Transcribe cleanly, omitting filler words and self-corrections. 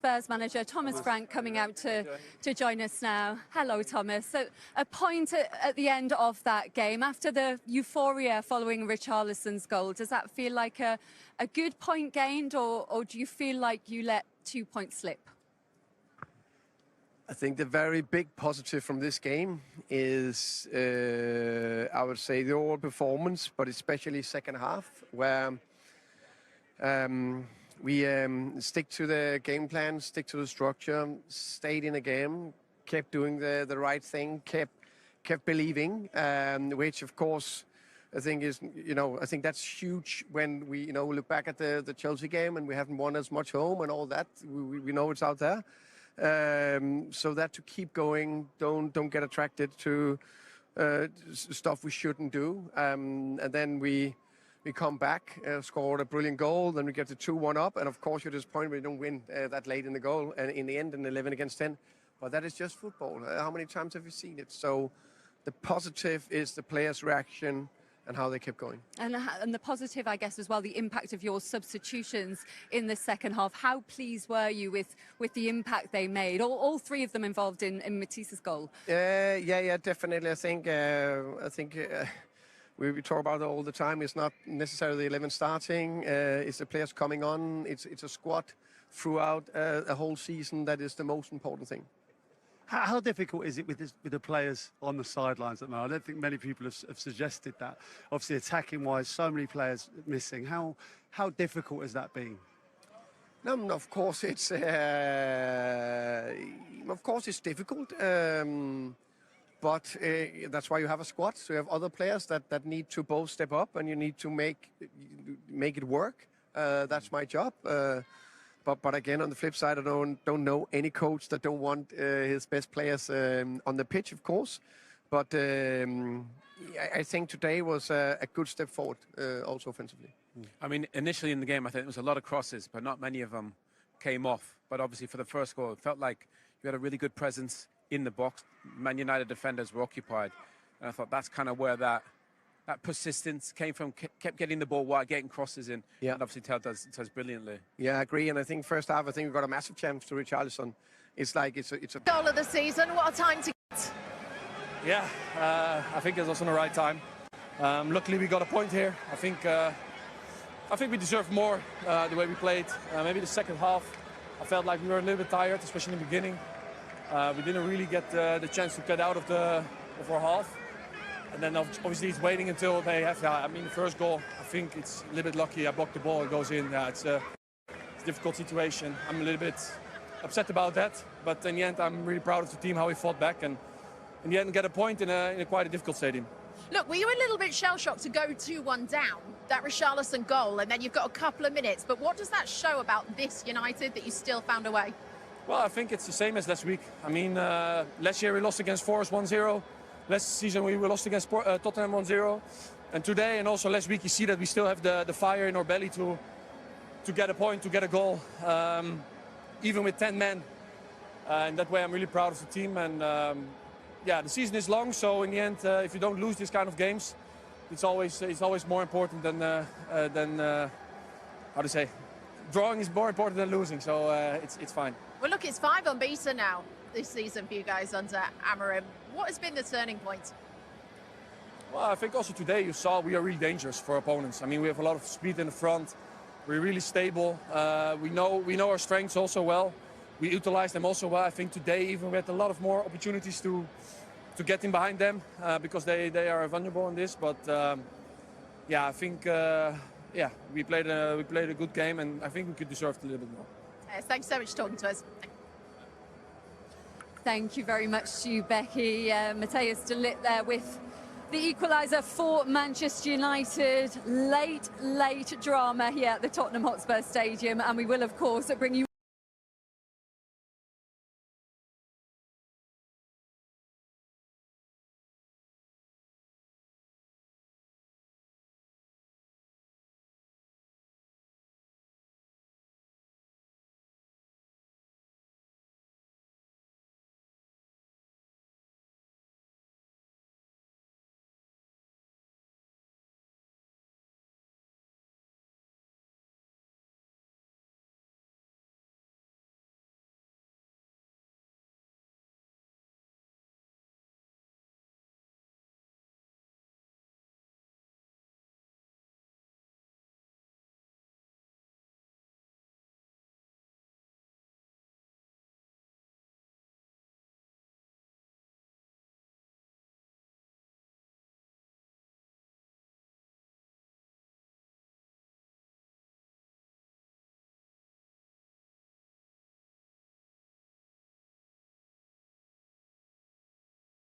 Spurs manager Thomas Frank coming out to join us now. Hello, Thomas. So a point at the end of that game, after the euphoria following Richarlison's goal, does that feel like a good point gained, or do you feel like you let 2 points slip? I think the very big positive from this game is, I would say, the overall performance, but especially second half, where we stick to the game plan, stick to the structure, stayed in the game, kept doing the right thing, kept believing, which of course I think is, I think that's huge when we, look back at the Chelsea game and we haven't won as much home and all that. We know it's out there. So that to keep going, don't get attracted to stuff we shouldn't do, and then we come back, scored a brilliant goal, then we get the 2-1 up, and of course you're disappointed we don't win that late in the goal, and in the end an 11 against 10. But that is just football. How many times have you seen it? So the positive is the players' reaction and how they kept going. And the positive, I guess, as well, the impact of your substitutions in the second half. How pleased were you with the impact they made? All three of them involved in Matisse's goal. Yeah, definitely. I think we talk about it all the time. It's not necessarily the 11 starting. It's the players coming on. It's a squad throughout a whole season. That is the most important thing. How difficult is it with the players on the sidelines at the moment? I don't think many people have suggested that. Obviously, attacking-wise, so many players missing. How difficult has that been? No, of course it's difficult. But that's why you have a squad. So you have other players that need to both step up, and you need to make it work. That's my job. But again, on the flip side, I don't know any coach that don't want his best players on the pitch, of course. But I think today was a good step forward, also offensively. I mean, initially in the game, I think there was a lot of crosses, but not many of them came off. But obviously for the first goal, it felt like you had a really good presence in the box. Man United defenders were occupied. And I thought that's kind of where that persistence came from, kept getting the ball wide, getting crosses in. Yeah. And obviously Tel does brilliantly. Yeah, I agree. And I think first half, I think we got a massive chance to Richarlison. It's like it's a goal of the season. What a time to get. Yeah, I think it was on the right time. Luckily, we got a point here. I think we deserve more the way we played. Maybe the second half, I felt like we were a little bit tired, especially in the beginning. We didn't really get the chance to get out of our half. And then obviously it's waiting until they have that. I mean, the first goal, I think it's a little bit lucky. I blocked the ball, it goes in. It's a difficult situation. I'm a little bit upset about that. But in the end, I'm really proud of the team, how we fought back. And in the end, get a point in a quite a difficult stadium. Look, were you a little bit shell-shocked to go 2-1 down, that Richarlison goal, and then you've got a couple of minutes. But what does that show about this United that you still found a way? Well, I think it's the same as last week. I mean, last year we lost against Forest 1-0. Last season we lost against Tottenham 1-0. And today and also last week you see that we still have the fire in our belly to get a point, to get a goal, even with 10 men. And that way I'm really proud of the team. And yeah, the season is long, so in the end, if you don't lose these kind of games, it's always more important than how to say, drawing is more important than losing. So it's fine. Well, look, it's 5 unbeaten now this season for you guys under Amorim. What has been the turning point? Well, I think also today you saw we are really dangerous for opponents. I mean, we have a lot of speed in the front. We're really stable. We know our strengths also well. We utilize them also well. I think today even we had a lot of more opportunities to get in behind them because they are vulnerable in this. But yeah, I think we played a good game, and I think we could deserve a little bit more. Yes, thanks so much for talking to us. Thank you very much to you, Becky. Matthijs de Ligt there with the equaliser for Manchester United. Late drama here at the Tottenham Hotspur Stadium, and we will, of course, bring you